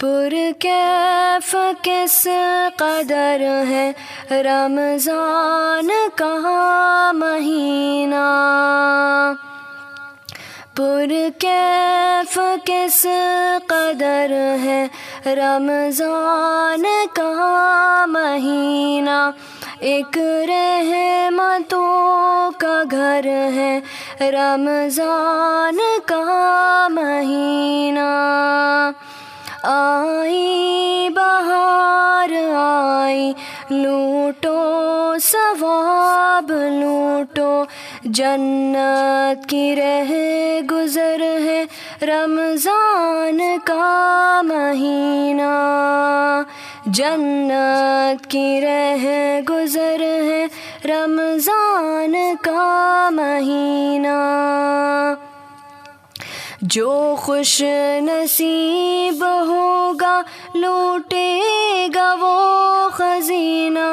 پر کیف کس قدر ہے رمضان کا مہینہ، پر کیف کس قدر ہے رمضان کا مہینہ، ایک رحمتوں کا گھر ہے رمضان کا مہینہ۔ آئی بہار آئی لوٹو ثواب لوٹو، جنت کی رہ گزر ہے رمضان کا مہینہ، جنت کی رہ گزر ہے رمضان کا مہینہ۔ جو خوش نصیب ہوگا لوٹے گا وہ خزینہ،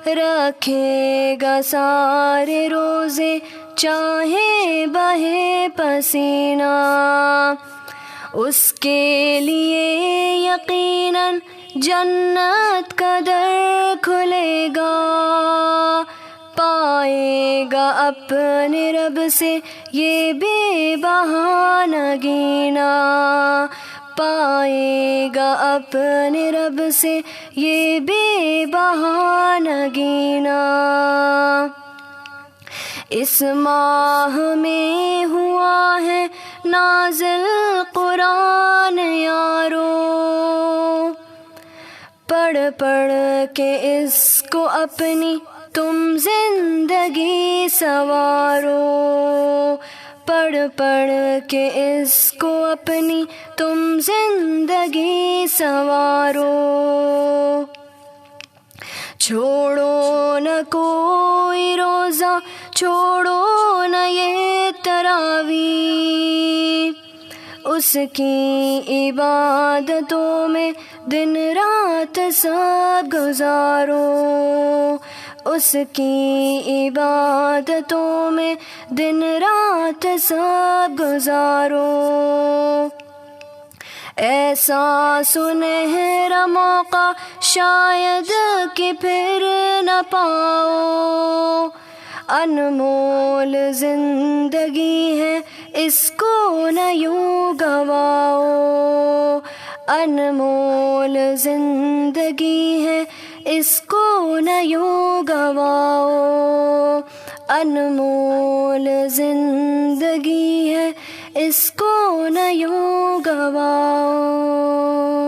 رکھے گا سارے روزے چاہے بہے پسینہ، اس کے لیے یقیناً جنت کا در کھلے گا، پائے گا اپنے رب سے یہ بے بہانہ گینا، پائے گا اپنے رب سے یہ بے بہانہ گینا۔ اس ماہ میں ہوا ہے نازل قرآن یارو، پڑھ پڑھ کے اس کو اپنی تم زندگی سنوارو، پڑھ پڑھ کے اس کو اپنی تم زندگی سنوارو، چھوڑو نہ کوئی روزہ چھوڑو نہ یہ تراویح، اس کی عبادتوں میں دن رات سب گزارو، اس کی عبادتوں میں دن رات سب گزارو، ایسا سنہرا موقع شاید کہ پھر نہ پاؤ، انمول زندگی ہے اس کو نہ یوں گواؤ، انمول زندگی ہے اس کو نہ یوں گواؤ، انمول زندگی ہے اس کو نہ یوں گواؤ۔